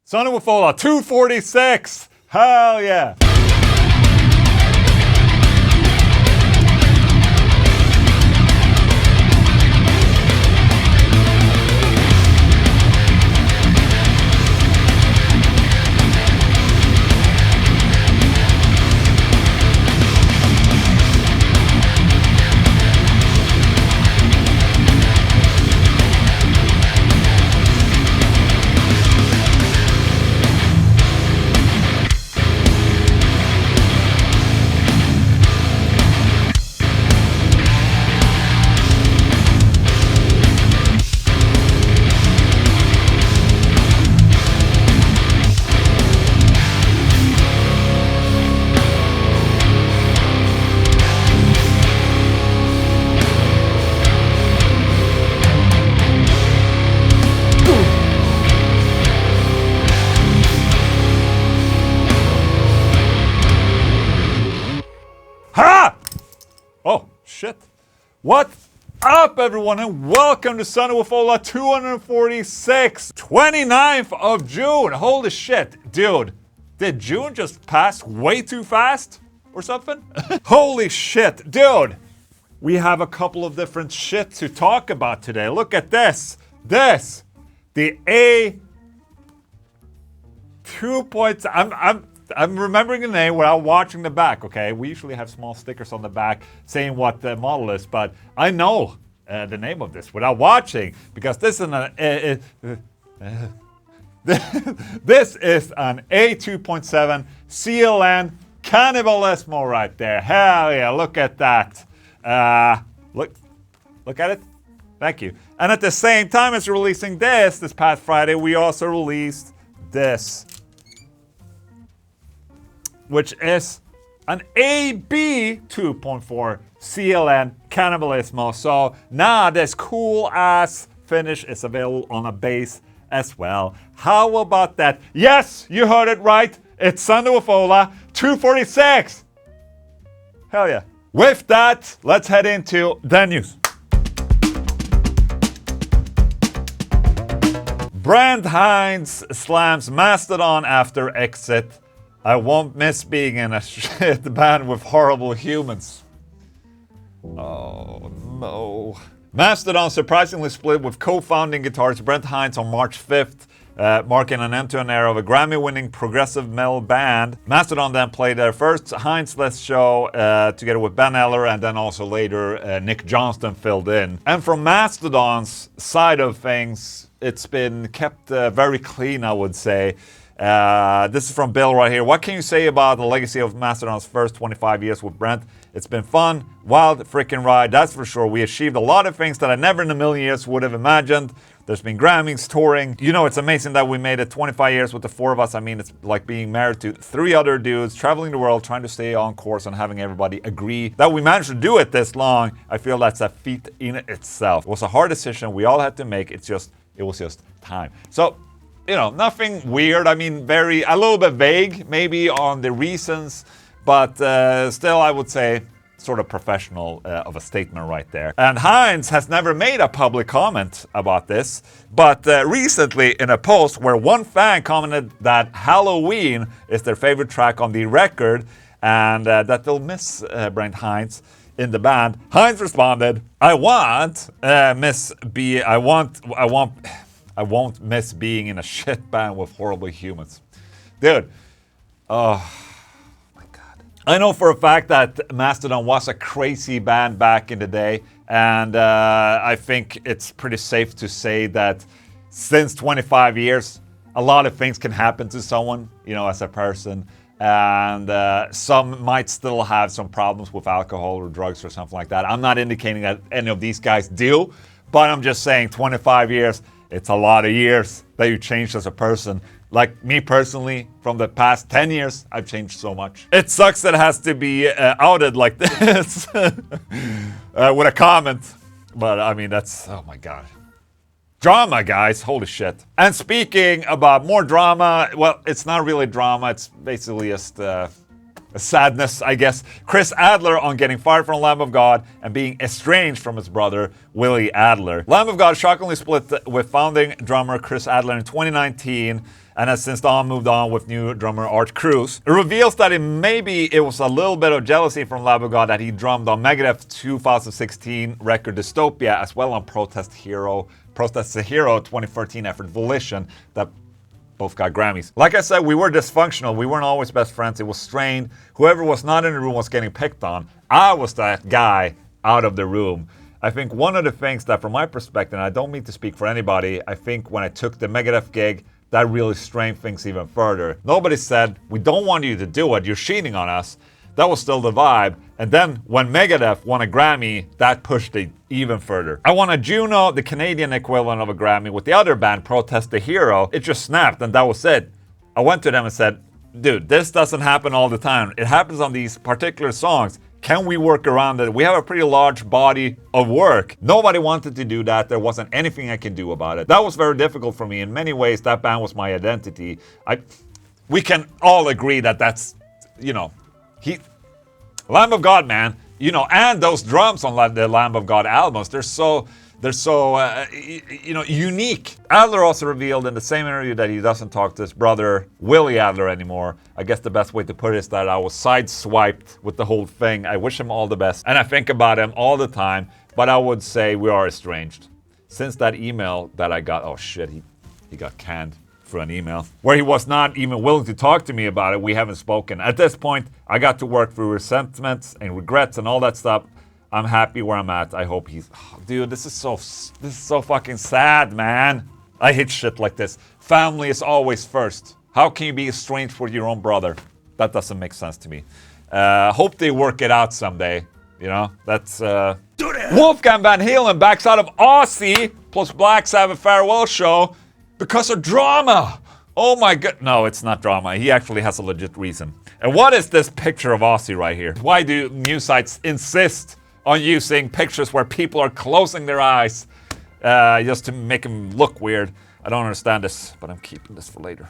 Son of SWOLA246. Hell yeah. Oh, shit. What up, everyone, and welcome to Son of SWOLA246, 29th of June. Holy shit. Dude, did June just pass way too fast or something? Holy shit. Dude, we have a couple of different shit to talk about today. Look at this. The A 2. I'm remembering the name without watching the back, okay? We usually have small stickers on the back saying what the model is, but I know the name of this without watching because this is this is an A2.7 CLN Cannibalismo right there. Hell yeah, look at that. Look at it. Thank you. And at the same time as releasing this past Friday, we also released this, which is an AB 2.4 CLN Cannibalismo. So now this cool ass finish is available on a base as well. How about that? Yes, you heard it right. It's Son of SWOLA246. Hell yeah. With that, let's head into the news. Brent Hinds slams Mastodon after exit. I won't miss being in a shit band with horrible humans. Oh no. Mastodon surprisingly split with co-founding guitarist Brent Hinds on March 5th, marking an end to an era of a Grammy-winning progressive metal band. Mastodon then played their first Hinds-less show together with Ben Adler, and then also later Nick Johnston filled in. And from Mastodon's side of things, it's been kept very clean, I would say. This is from Bill right here. What can you say about the legacy of Mastodon's first 25 years with Brent? It's been fun, wild freaking ride, that's for sure. We achieved a lot of things that I never in a million years would have imagined. There's been Grammys, touring. You know, it's amazing that we made it 25 years with the four of us. I mean, it's like being married to 3 other dudes, traveling the world, trying to stay on course and having everybody agree that we managed to do it this long. I feel that's a feat in itself. It was a hard decision we all had to make. It was just time. So, you know, nothing weird. I mean, a little bit vague maybe on the reasons, but still I would say sort of professional of a statement right there. And Hinds has never made a public comment about this, but recently in a post where one fan commented that Halloween is their favorite track on the record and that they'll miss Brent Hinds in the band, Hinds responded, I won't miss being in a shit band with horrible humans. Dude, oh my God. I know for a fact that Mastodon was a crazy band back in the day, and I think it's pretty safe to say that since 25 years, a lot of things can happen to someone, you know, as a person, and some might still have some problems with alcohol or drugs or something like that. I'm not indicating that any of these guys do, but I'm just saying 25 years, it's a lot of years that you changed as a person. Like me personally, from the past 10 years, I've changed so much. It sucks that it has to be outed like this with a comment. But I mean, that's, oh my God. Drama, guys, holy shit. And speaking about more drama, well, it's not really drama. It's basically just a sadness, I guess. Chris Adler on getting fired from Lamb of God and being estranged from his brother, Willie Adler. Lamb of God shockingly split with founding drummer Chris Adler in 2019 and has since then moved on with new drummer Art Cruz. It reveals that maybe it was a little bit of jealousy from Lamb of God that he drummed on Megadeth's 2016 record Dystopia, as well on Protest the Hero 2013 effort Volition, that both got Grammys. Like I said, we were dysfunctional. We weren't always best friends. It was strained. Whoever was not in the room was getting picked on. I was that guy out of the room. I think one of the things that, from my perspective, and I don't mean to speak for anybody, I think when I took the Megadeth gig, that really strained things even further. Nobody said, we don't want you to do it, you're cheating on us. That was still the vibe. And then when Megadeth won a Grammy, that pushed it even further. I won a Juno, the Canadian equivalent of a Grammy, with the other band, Protest the Hero. It just snapped, and that was it. I went to them and said, dude, this doesn't happen all the time. It happens on these particular songs. Can we work around it? We have a pretty large body of work. Nobody wanted to do that. There wasn't anything I could do about it. That was very difficult for me. In many ways, that band was my identity. We can all agree that that's, Lamb of God, man, and those drums on the Lamb of God albums, they're so unique. Adler also revealed in the same interview that he doesn't talk to his brother, Willie Adler, anymore. I guess the best way to put it is that I was sideswiped with the whole thing. I wish him all the best, and I think about him all the time, but I would say we are estranged. Since that email that I got, oh shit, he got canned for an email, where he was not even willing to talk to me about it. We haven't spoken. At this point, I got to work through resentments and regrets and all that stuff. I'm happy where I'm at. I hope he's... Oh, dude, this is so fucking sad, man. I hate shit like this. Family is always first. How can you be estranged with your own brother? That doesn't make sense to me. Hope they work it out someday. That's... Wolfgang Van Halen backs out of Aussie plus Black Sabbath farewell show because of drama. Oh my god. No, it's not drama. He actually has a legit reason. And what is this picture of Aussie right here? Why do news sites insist on using pictures where people are closing their eyes just to make them look weird? I don't understand this, but I'm keeping this for later.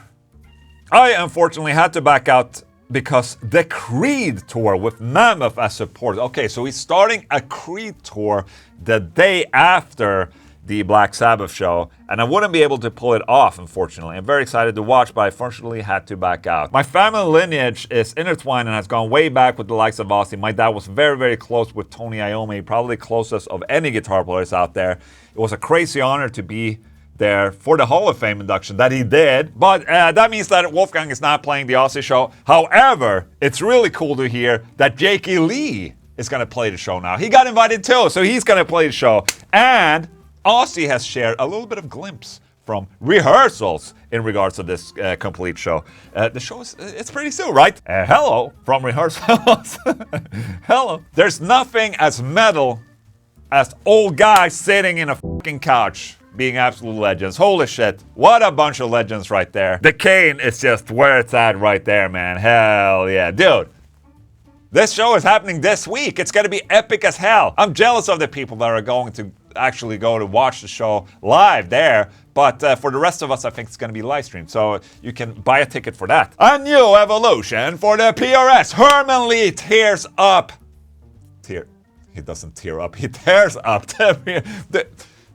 I unfortunately had to back out because the Creed tour with Mammoth as support. Okay, so he's starting a Creed tour the day after the Black Sabbath show, and I wouldn't be able to pull it off, unfortunately. I'm very excited to watch, but I unfortunately had to back out. My family lineage is intertwined and has gone way back with the likes of Aussie. My dad was very, very close with Tony Iommi, probably closest of any guitar players out there. It was a crazy honor to be there for the Hall of Fame induction that he did, but that means that Wolfgang is not playing the Aussie show. However, it's really cool to hear that Jakey Lee is going to play the show now. He got invited too, so he's going to play the show. And Aussie has shared a little bit of glimpse from rehearsals in regards to this complete show. The show it's pretty soon, right? Hello from rehearsals. Hello. There's nothing as metal as old guys sitting in a fucking couch being absolute legends. Holy shit. What a bunch of legends right there. The cane is just where it's at right there, man. Hell yeah. Dude, this show is happening this week. It's going to be epic as hell. I'm jealous of the people that are going to actually go to watch the show live there, but for the rest of us, I think it's going to be live streamed, so you can buy a ticket for that. A new evolution for the PRS. Herman Li tears up. He doesn't tear up. He tears up. The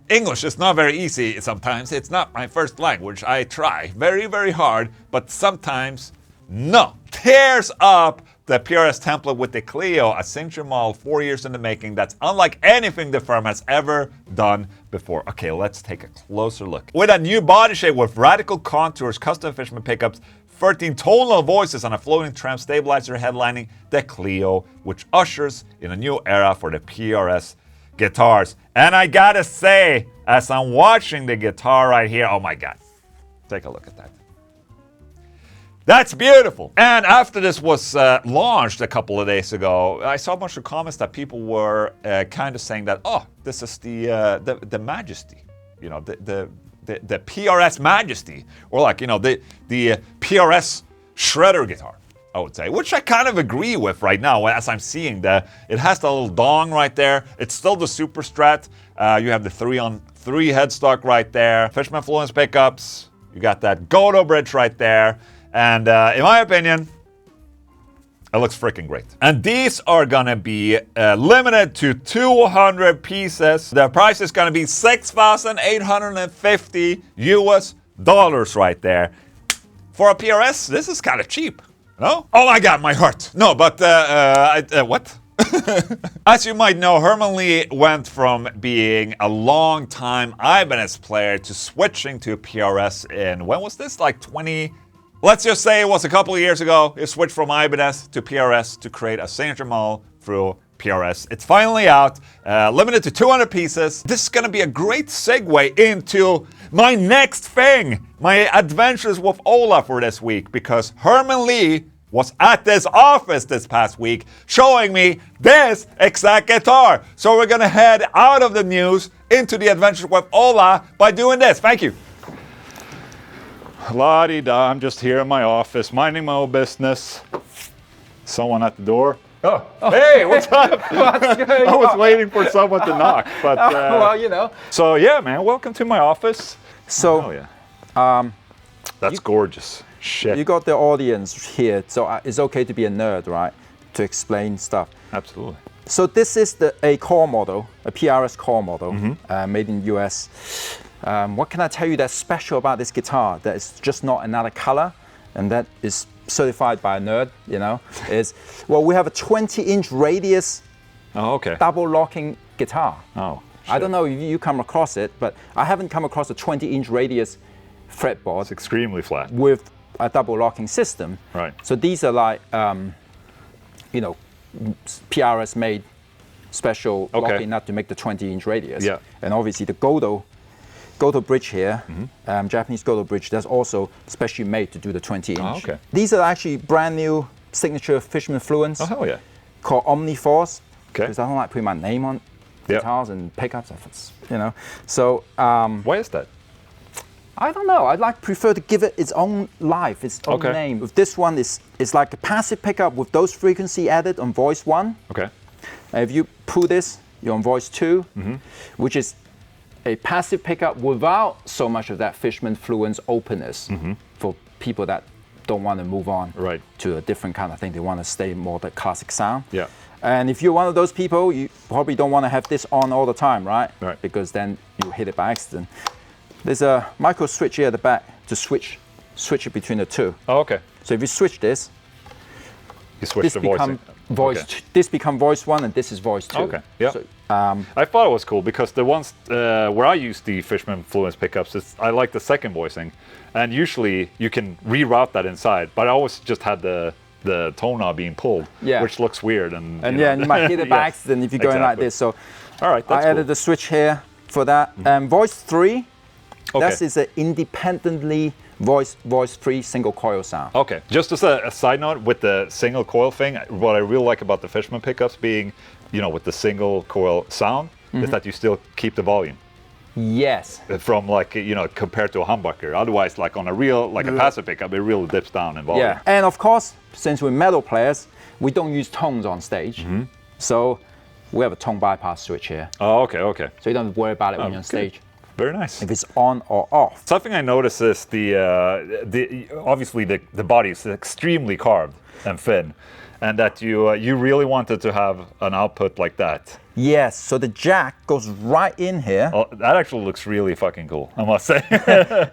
English is not very easy sometimes. It's not my first language. I try very, very hard, but sometimes, no. Tears up the PRS template with the Clio, a signature model 4 years in the making that's unlike anything the firm has ever done before. Okay, let's take a closer look. With a new body shape with radical contours, custom Fishman pickups, 13 tonal voices and a floating tram stabilizer headlining the Clio, which ushers in a new era for the PRS guitars. And I gotta say, as I'm watching the guitar right here, oh my god, take a look at that. That's beautiful. And after this was launched a couple of days ago, I saw a bunch of comments that people were kind of saying that, oh, this is the Majesty, the PRS Majesty, or like, the PRS shredder guitar, I would say, which I kind of agree with right now as I'm seeing it has the little dong right there. It's still the Super Strat. You have the 3-on-3 headstock right there. Fishman Fluence pickups. You got that Goto bridge right there. And in my opinion, it looks freaking great. And these are gonna be limited to 200 pieces. The price is gonna be $6,850 US right there. for a PRS, this is kind of cheap. No? Oh my god, my heart. No, but what? As you might know, Herman Li went from being a long-time Ibanez player to switching to PRS in, when was this? Like 20... Let's just say it was a couple of years ago. He switched from Ibanez to PRS to create a signature model through PRS. It's finally out, limited to 200 pieces. This is gonna be a great segue into my next thing, my adventures with Ola for this week, because Herman Li was at this office this past week showing me this exact guitar. So we're gonna head out of the news into the adventures with Ola by doing this. Thank you. La-di-da, I'm just here in my office, minding my own business. Someone at the door. Oh, hey, what's up? What's going I was on? waiting for someone to knock, but... well, you know. So yeah, man, welcome to my office. So, Oh yeah. That's gorgeous. Shit. you got the audience here, so it's okay to be a nerd, right? To explain stuff. Absolutely. So this is a core model, a PRS core model, made in US. What can I tell you that's special about this guitar that is just not another color, and that is certified by a nerd, you know, is, well, we have a 20-inch radius Oh, okay. double locking guitar. Oh, I don't know if you come across it, but I haven't come across a 20-inch radius fretboard it's extremely flat. with a double locking system. Right. So these are like, you know, PRS made special locking nut to make the 20-inch radius. Yeah. And obviously the Godo bridge here, Japanese Godo bridge, that's also specially made to do the 20-inch. Oh, okay. These are actually brand new signature Fishman Fluence Oh, hell yeah. called Omniforce. Okay. Because I don't like putting my name on Yep. guitars and pickups, you know. So Why is that? I don't know. I'd like prefer to give it its own life, its own Okay. name. With this one, it's like a passive pickup with those frequency added on voice 1. Okay. And if you pull this, you're on voice 2, which is a passive pickup without so much of that Fishman Fluence openness for people that don't want to move on Right. to a different kind of thing. They want to stay more the classic sound. Yeah. And if you're one of those people, you probably don't want to have this on all the time, right? Right. Because then you hit it by accident. There's a micro switch here at the back to switch it between the two. Oh, okay. So if you switch this, You switch this the voicing. become voice. Okay. This become voice 1, and this is voice 2. Okay, yeah. So, I thought it was cool because the ones where I use the Fishman Fluence pickups, I like the second voicing, and usually you can reroute that inside. But I always just had the tone knob being pulled, Yeah. which looks weird, and and you might hit it by Yeah, accident if you're going like exactly. this. So All right, that's I added cool. the switch here for that. Voice 3, Okay. that is an independently voice 3 single coil sound. Okay, just as a side note with the single coil thing, what I really like about the Fishman pickups being, you know, with the single coil sound, is that you still keep the volume Yes. from, like, you know, compared to a humbucker. Otherwise, like on a real, like a passive pickup, it really dips down in volume. Yeah. And of course, since we're metal players, we don't use tones on stage. So we have a tone bypass switch here. Oh, okay, okay. So you don't have to worry about it when you're on good. stage. Very nice. If it's on or off. Something I noticed is the obviously the body is extremely carved and thin, and that you really wanted to have an output like that. Yes, so the jack goes right in here, Oh, that actually looks really fucking cool, I must say.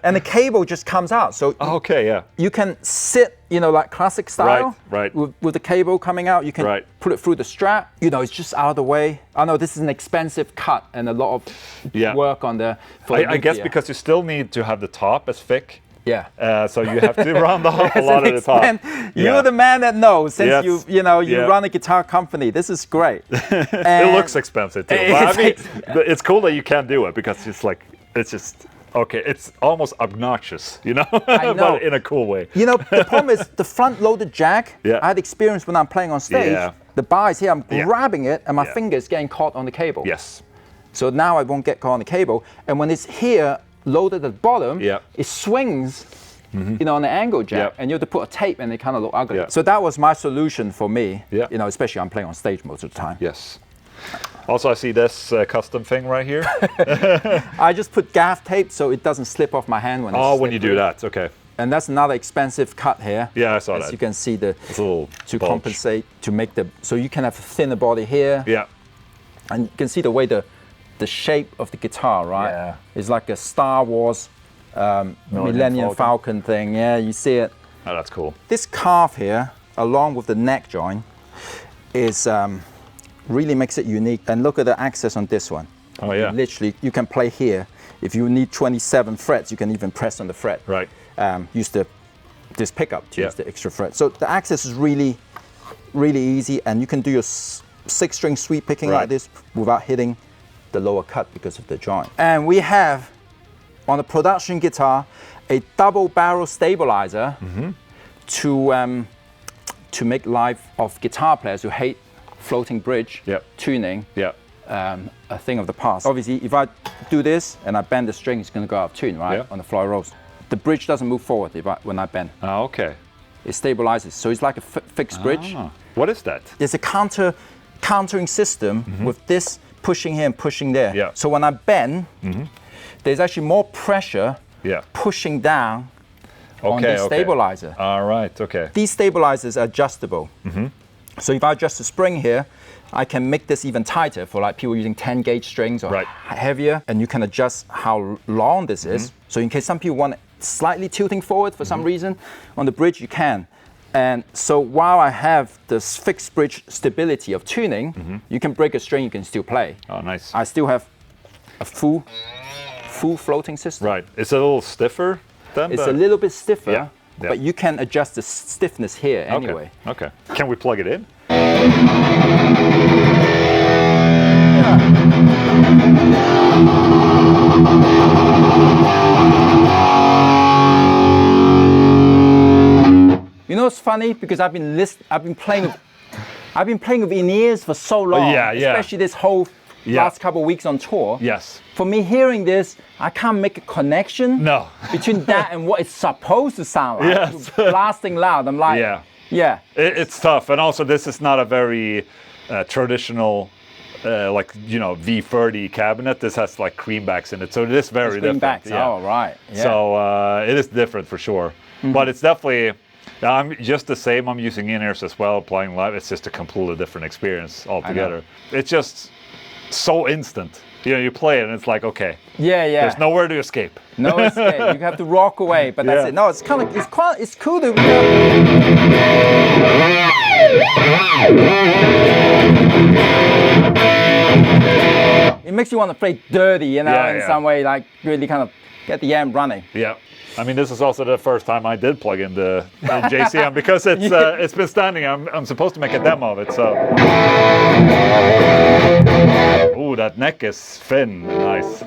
and the cable just comes out. So Okay, yeah. you can sit, you know, like classic style. Right. With the cable coming out, you can Right. put it through the strap. You know, it's just out of the way. I know this is an expensive cut and a lot of Yeah. work on the. for the I guess luthier. because you still need to have the top as thick, Yeah. so you have to round off a It's lot an of the top. expen- You're the man that knows. Since Yes. you Yeah. run a guitar company, this is great. It looks expensive too, but I mean, it's cool that you can do it because it's just okay. It's almost obnoxious, you know, I know. but in a cool way. You know, the problem is the front-loaded jack. Yeah. I had experience when I'm playing on stage. Yeah. The bar is here. I'm Yeah. grabbing it, and my Yeah. fingers getting caught on the cable. Yes. So now I won't get caught on the cable. And when it's here, loaded at the bottom, Yeah. it swings. You know, on the angle jack, Yeah. and you have to put a tape, and they kind of look ugly. Yeah. So that was my solution for me. Yeah. You know, especially I'm playing on stage most of the time. Yes. Also, I see this custom thing right here. I just put gaff tape so it doesn't slip off my hand when. Oh, it's when you do slippery. that, okay. And that's another expensive cut here. Yeah, I saw As that. you can see, the It's a little to bulge. compensate to make the so you can have a thinner body here. Yeah. And you can see the way the shape of the guitar, right? Yeah. It's like a Star Wars Millennium Falcon thing. Yeah, you see it. Oh, that's cool. This carve here, along with the neck joint, is really makes it unique. And look at the access on this one. Oh yeah. Literally, you can play here. If you need 27 frets, you can even press on the fret. Right. Use this pickup to use the extra fret. So the access is really easy, and you can do your 6-string sweep picking like this without hitting the lower cut because of the joint. And we have on the production guitar a double barrel stabilizer to make life of guitar players who hate floating bridge tuning a thing of the past. Obviously, if I do this and I bend the string, it's going to go out of tune, right? Yeah. On the floor rolls. The bridge doesn't move forward when I bend. Oh, okay. It stabilizes, so it's like a fixed bridge. What is that? There's a countering system with this pushing here and pushing there. Yeah. So when I bend, there's actually more pressure pushing down on the stabilizer. All right, okay. These stabilizers are adjustable. So if I adjust the spring here, I can make this even tighter for like people using 10 gauge strings or heavier, and you can adjust how long this is. So in case some people want it slightly tilting forward for some reason on the bridge, you can. And so while I have this fixed bridge stability of tuning, you can break a string, you can still play. Oh, nice. I still have a full floating system. Right. It's a little stiffer then? It's a little bit stiffer, Yeah. but you can adjust the stiffness here anyway. Okay. Can we plug it in? You know, it's funny because I've been playing with in-ears for so long. Especially this whole last couple of weeks on tour. Yes. For me, hearing this, I can't make a connection between that and what it's supposed to sound like. Yes. Blasting loud. I'm like, it's tough, and also this is not a very traditional, like V30 cabinet. This has like creambacks in it, so it is very different. Creambacks. Yeah. Oh, right. Yeah. So it is different for sure, but it's definitely. I'm just the same. I'm using in-ears as well, playing live. It's just a completely different experience altogether. It's just so instant. You play it and it's like, okay. Yeah. There's nowhere to escape. No escape. You have to rock away, but that's it. No, it's kind of it's cool to. It makes you want to play dirty, in some way, like really kind of get the amp running. Yeah. I mean, this is also the first time I did plug in the JCM because it's been standing. I'm supposed to make a demo of it, so. Ooh, that neck is thin. Nice.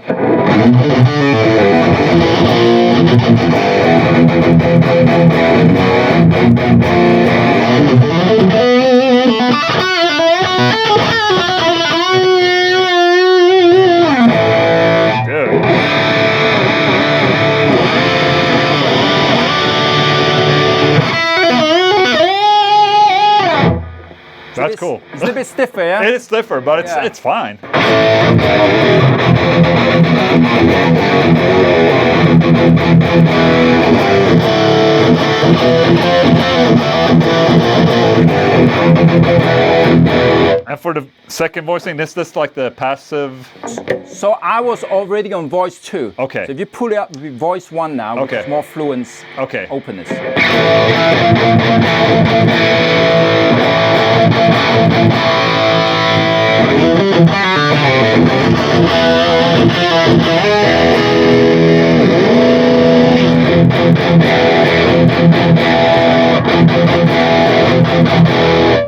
That's cool. It's a little bit stiffer, yeah? It is stiffer, but it's fine. And for the second voicing, this is like the passive. So I was already on voice 2. Okay. So if you pull it up with voice 1 now, which is more fluent openness.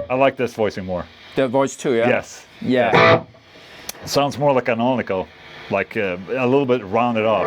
I like this voicing more. The voice 2, yeah? Yes. Yeah. Sounds more like canonical, like a little bit rounded off.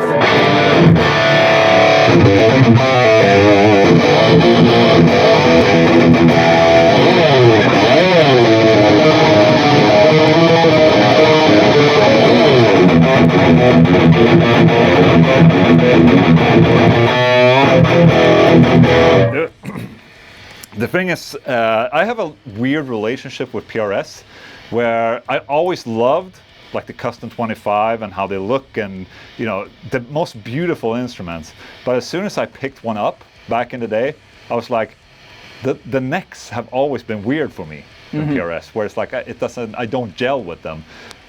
The thing is, I have a weird relationship with PRS, where I always loved like the Custom 25 and how they look, and the most beautiful instruments. But as soon as I picked one up back in the day, I was like, the necks have always been weird for me in PRS, where it's like I don't gel with them.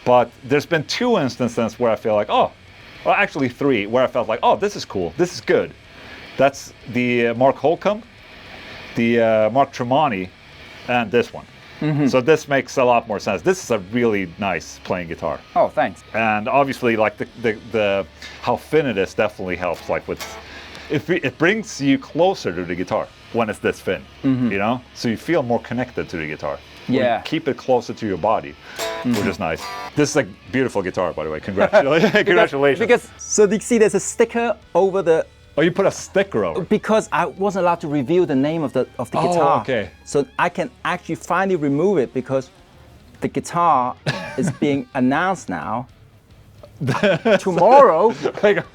But there's been 2 instances where I feel like, oh, well, actually 3, where I felt like, oh, this is cool, this is good. That's the Mark Holcomb, the Mark Tremonti, and this one. So this makes a lot more sense. This is a really nice playing guitar. Oh, thanks. And obviously, like the how thin it is definitely helps. Like with, it brings you closer to the guitar when it's this thin, you know. So you feel more connected to the guitar. Yeah. You keep it closer to your body, which is nice. This is a beautiful guitar, by the way. Congratulations! Congratulations. Because so you see, there's a sticker over the. Oh, you put a sticker over. Because I wasn't allowed to reveal the name of the guitar. Okay. So I can actually finally remove it because the guitar is being announced now. Tomorrow. I got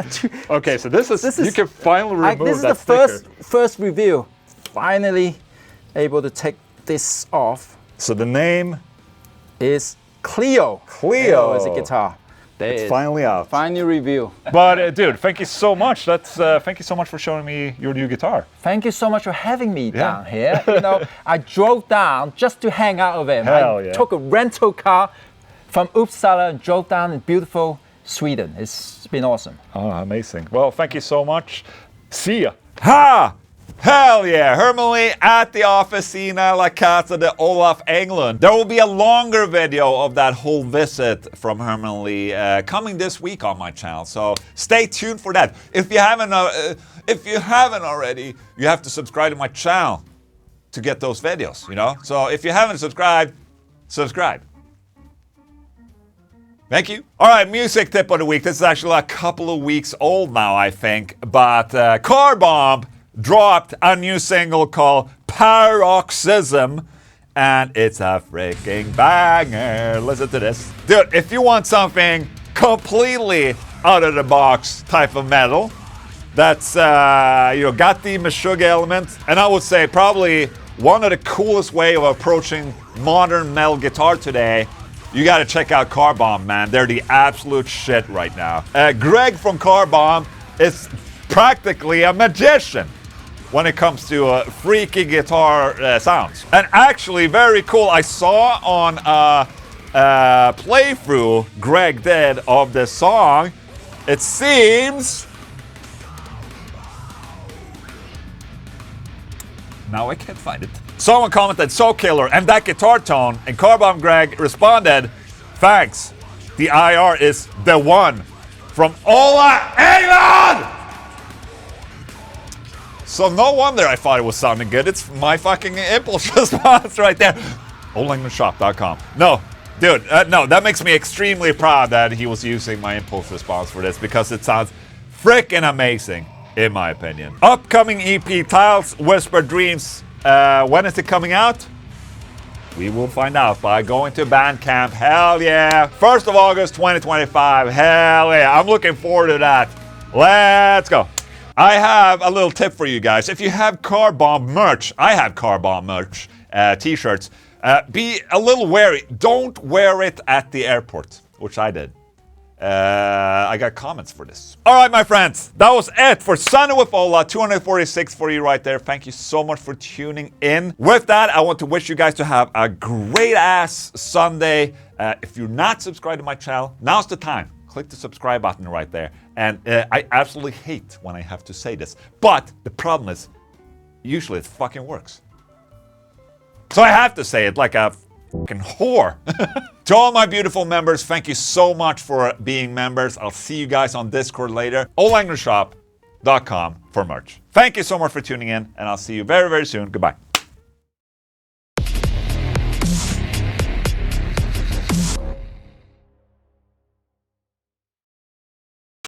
it. Okay, so this is you can finally remove this is that the sticker. first review. Finally able to take this off. So the name Is Clio. Clio is a guitar. It's finally out. Final review. But dude, thank you so much. Thank you so much for showing me your new guitar. Thank you so much for having me down here. You know, I drove down just to hang out with him. Hell I yeah. took a rental car from Uppsala and drove down in beautiful Sweden. It's been awesome. Oh, amazing. Well, thank you so much. See ya. Ha! Hell yeah! Herman Li at the Officina La Casa de Olaf Englund. There will be a longer video of that whole visit from Herman Li coming this week on my channel, so stay tuned for that. If you haven't already, you have to subscribe to my channel to get those videos, you know? So if you haven't subscribed, subscribe. Thank you. All right, music tip of the week. This is actually a couple of weeks old now, I think, but CarBomb dropped a new single called Paroxysm, and it's a freaking banger. Listen to this. Dude, if you want something completely out of the box type of metal, that's, got the Meshuggah element, and I would say probably one of the coolest way of approaching modern metal guitar today, you gotta check out CarBomb, man. They're the absolute shit right now. Greg from CarBomb is practically a magician when it comes to freaky guitar sounds. And actually, very cool, I saw on a playthrough Greg did of this song, it seems... Now I can't find it. Someone commented, "So killer," and that guitar tone, and CarBomb Greg responded, "Thanks, the IR is the one from Ola Englund!" So no wonder I thought it was sounding good. It's my fucking impulse response right there. OlaEnglundShop.com. No, dude, no, that makes me extremely proud that he was using my impulse response for this because it sounds freaking amazing, in my opinion. Upcoming EP, Tiles, Whisper Dreams. When is it coming out? We will find out by going to Bandcamp. Hell yeah. 1st of August 2025. Hell yeah. I'm looking forward to that. Let's go. I have a little tip for you guys. If you have CarBomb merch, I have CarBomb merch, t-shirts, be a little wary. Don't wear it at the airport, which I did. I got comments for this. All right, my friends, that was it for Sunday with Ola 246 for you right there. Thank you so much for tuning in. With that, I want to wish you guys to have a great ass Sunday. If you're not subscribed to my channel, now's the time. Click the subscribe button right there. And I absolutely hate when I have to say this, but the problem is, usually it fucking works. So I have to say it like a fucking whore. To all my beautiful members, thank you so much for being members. I'll see you guys on Discord later. OlaEnglundShop.com for merch. Thank you so much for tuning in, and I'll see you very, very soon. Goodbye.